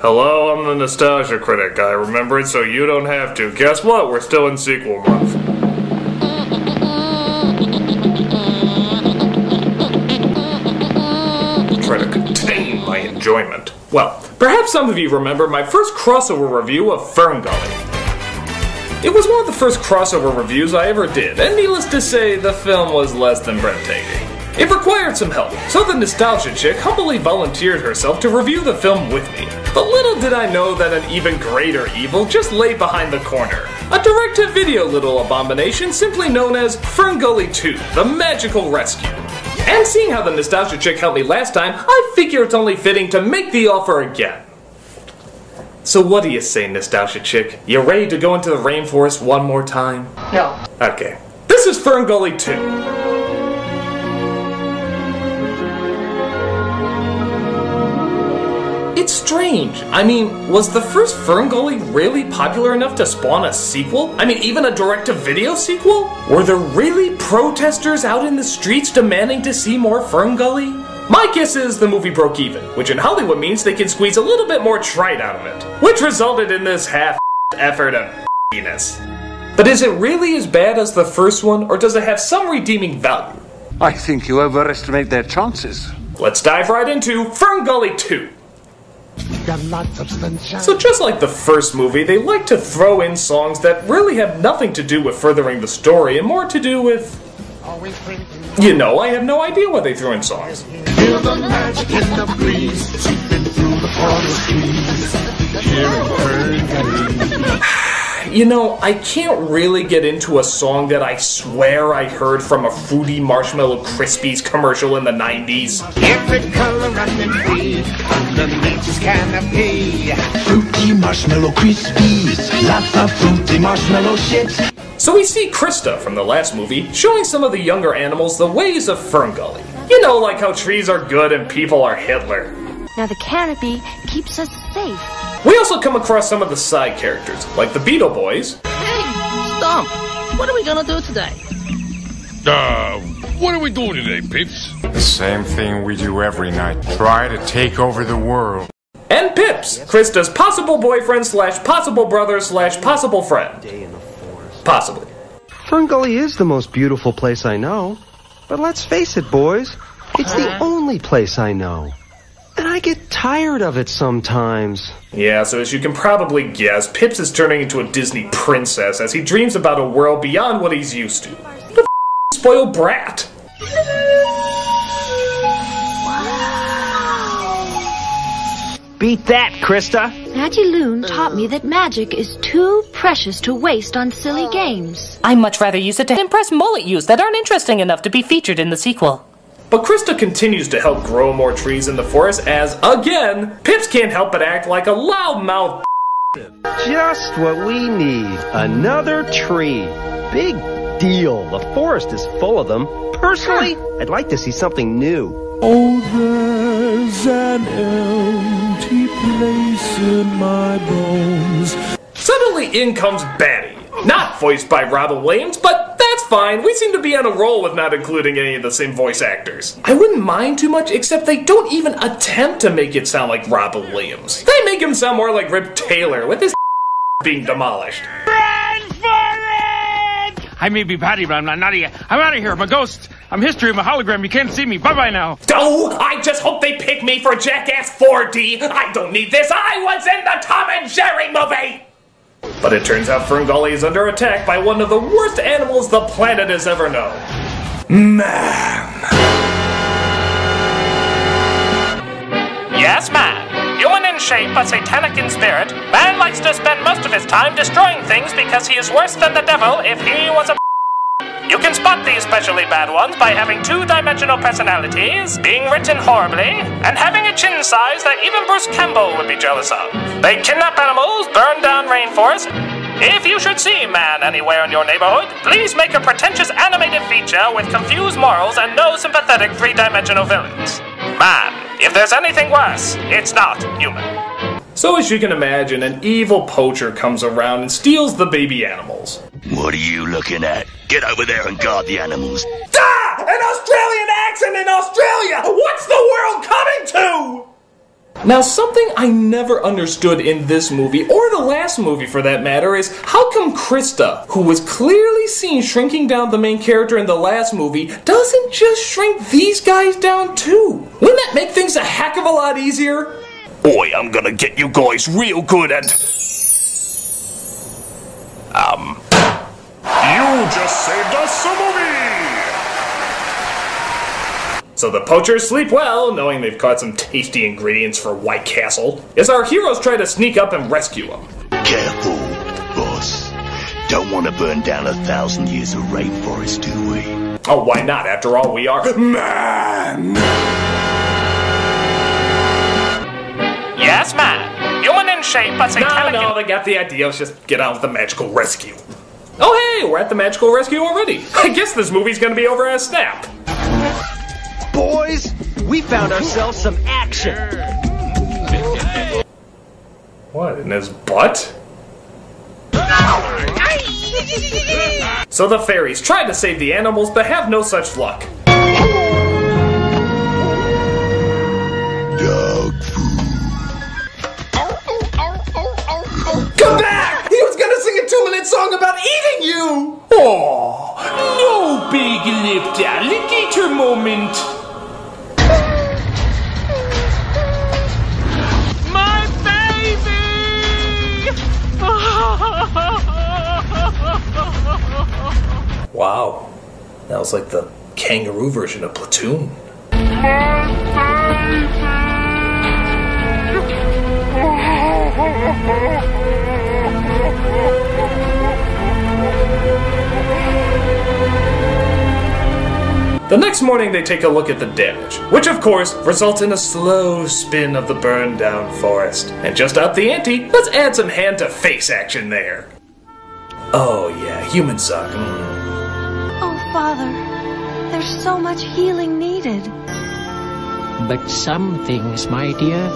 Hello, I'm the Nostalgia Critic. I remember it so you don't have to. Guess what? We're still in sequel month. Try to contain my enjoyment. Well, perhaps some of you remember my first crossover review of FernGully. It was one of the first crossover reviews I ever did, and needless to say, the film was less than breathtaking. It required some help, so the Nostalgia Chick humbly volunteered herself to review the film with me. But little did I know that an even greater evil just lay behind the corner. A direct-to-video little abomination simply known as FernGully 2, The Magical Rescue. And seeing how the Nostalgia Chick helped me last time, I figure it's only fitting to make the offer again. So what do you say, Nostalgia Chick? You ready to go into the rainforest one more time? No. Okay. This is FernGully 2. It's strange. I mean, was the first FernGully really popular enough to spawn a sequel? I mean, even a direct-to-video sequel? Were there really protesters out in the streets demanding to see more FernGully? My guess is the movie broke even, which in Hollywood means they can squeeze a little bit more trite out of it, which resulted in this half-assed effort of f***iness. But is it really as bad as the first one, or does it have some redeeming value? I think you overestimate their chances. Let's dive right into FernGully 2. So just like the first movie, they like to throw in songs that really have nothing to do with furthering the story and more to do with... You know, I have no idea why they threw in songs. Feel the magic in the breeze, sweeping through the forest trees. Hearing FernGully. You know, I can't really get into a song that I swear I heard from a Fruity Marshmallow Krispies commercial in the 90s. Every color running free, underneath his canopy. Fruity Marshmallow Krispies, lots of fruity marshmallow chips. So we see Krista from the last movie showing some of the younger animals the ways of FernGully. You know, like how trees are good and people are Hitler. Now the canopy keeps us safe. We also come across some of the side characters, like the Beetle Boys. Hey, Stump, what are we gonna do today? What are we doing today, Pips? The same thing we do every night. Try to take over the world. And Pips, Krista's possible boyfriend slash possible brother slash possible friend. Possibly. FernGully is the most beautiful place I know. But let's face it, boys, it's the only place I know. And I get tired of it sometimes. Yeah, so as you can probably guess, Pips is turning into a Disney princess as he dreams about a world beyond what he's used to. The spoiled brat. Beat that, Krista! Auntie Loon taught me that magic is too precious to waste on silly games. I'd much rather use it to impress mullet youths that aren't interesting enough to be featured in the sequel. But Krista continues to help grow more trees in the forest as, again, Pips can't help but act like a loudmouth. Just what we need. Another tree. Big deal. The forest is full of them. Personally, I'd like to see something new. Oh, there's an empty place in my bones. Suddenly in comes Batty. Not voiced by Robin Williams, but that's fine. We seem to be on a roll with not including any of the same voice actors. I wouldn't mind too much, except they don't even attempt to make it sound like Robin Williams. They make him sound more like Rip Taylor, with his being demolished. Run for it! I may be Patty, but I'm not Nadia. I'm out of here. I'm a ghost. I'm history. I'm a hologram. You can't see me. Bye-bye now. Oh, I just hope they pick me for Jackass 4D. I don't need this. I was in the Tom and Jerry movie. But it turns out FernGully is under attack by one of the worst animals the planet has ever known. Man. Yes, man. Human in shape but satanic in spirit, man likes to spend most of his time destroying things because he is worse than the devil if he was a You can spot these specially bad ones by having two-dimensional personalities, being written horribly, and having a chin size that even Bruce Campbell would be jealous of. They kidnap animals, burn down rainforests. If you should see man anywhere in your neighborhood, please make a pretentious animated feature with confused morals and no sympathetic three-dimensional villains. Man, if there's anything worse, it's not human. So as you can imagine, an evil poacher comes around and steals the baby animals. What are you looking at? Get over there and guard the animals. Ah! An Australian accent in Australia! What's the world coming to? Now, something I never understood in this movie, or the last movie for that matter, is how come Krista, who was clearly seen shrinking down the main character in the last movie, doesn't just shrink these guys down too? Wouldn't that make things a heck of a lot easier? Boy, I'm gonna get you guys real good at... You just saved us a movie! So the poachers sleep well, knowing they've caught some tasty ingredients for White Castle, as our heroes try to sneak up and rescue them. Careful, boss. Don't want to burn down 1,000 years of rainforest, do we? Oh, why not? After all, we are man! Yes, man. Human in shape, but satanic... No, they got the idea. Let's just get on with the magical rescue. Oh, hey, we're at the magical rescue already. I guess this movie's gonna be over in a snap. Boys, we found ourselves some action. What, in his butt? So the fairies try to save the animals, but have no such luck. Dog food. Come back! He was gonna sing a 2-minute song about eating you! Oh, no big-lipped alligator moment. My baby! Wow. That was like the kangaroo version of Platoon. The next morning they take a look at the damage, which of course results in a slow spin of the burned down forest. And just up the ante, let's add some hand-to-face action there. Oh yeah, humans suck. Oh, Father, there's so much healing needed. But some things, my dear,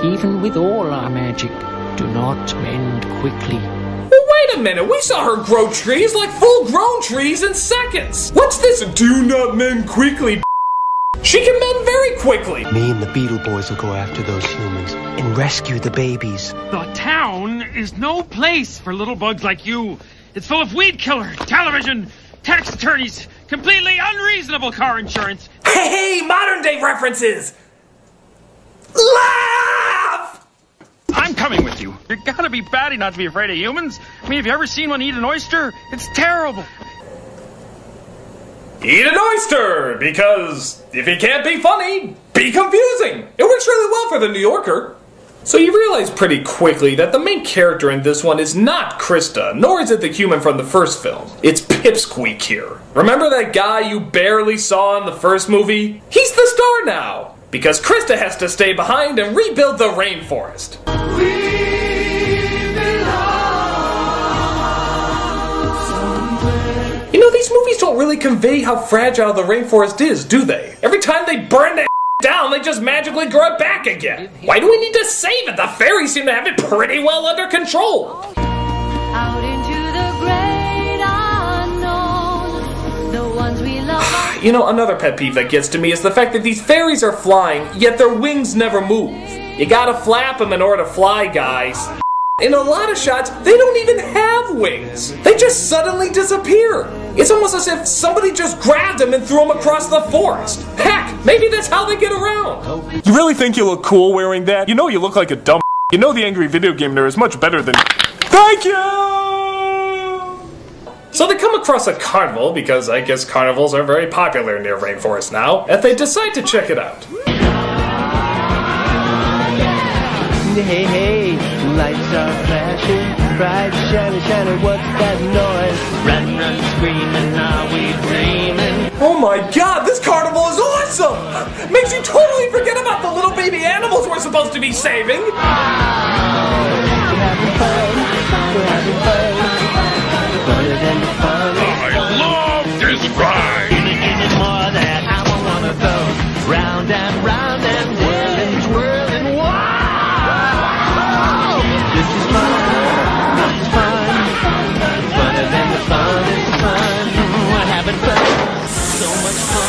even with all our magic, do not mend quickly. Well, wait a minute, we saw her grow trees like full-grown trees in seconds. What's this do not mend quickly? She can mend very quickly. Me and the Beetle Boys will go after those humans and rescue the babies. The town is no place for little bugs like you. It's full of weed killer, television, tax attorneys, completely unreasonable car insurance. Hey, modern day references! Laugh! I'm coming with you. You gotta be batty not to be afraid of humans. I mean, have you ever seen one eat an oyster? It's terrible. Eat an oyster! Because if it can't be funny, be confusing! It works really well for the New Yorker. So you realize pretty quickly that the main character in this one is not Krista, nor is it the human from the first film. It's Pipsqueak here. Remember that guy you barely saw in the first movie? He's the star now, because Krista has to stay behind and rebuild the rainforest. You know, these movies don't really convey how fragile the rainforest is, do they? Every time they burn that down, they just magically grow it back again. Why do we need to save it? The fairies seem to have it pretty well under control. Out into the great unknown, the ones we love. You know, another pet peeve that gets to me is the fact that these fairies are flying, yet their wings never move. You gotta flap them in order to fly, guys. In a lot of shots, they don't even have wings. They just suddenly disappear. It's almost as if somebody just grabbed them and threw them across the forest. Heck, maybe that's how they get around. You really think you look cool wearing that? You know you look like a dumb. You know the angry video game nerd is much better than... Thank you! So they come across a carnival, because I guess carnivals are very popular near rainforest now, and they decide to check it out. Hey, hey, lights are flashing, bright, shiny, shiny, what's that noise? Run, run, screaming, are we dreaming? Oh my god, this carnival is awesome! Makes you totally forget about the little baby animals we're supposed to be saving! We're having fun, we're having fun, funner than fun. I love this ride! Give me more of that, I want one of those. Round and round and whirling, twirling, wow! This is fun, funner than the fun is fun. We're having fun, so much fun.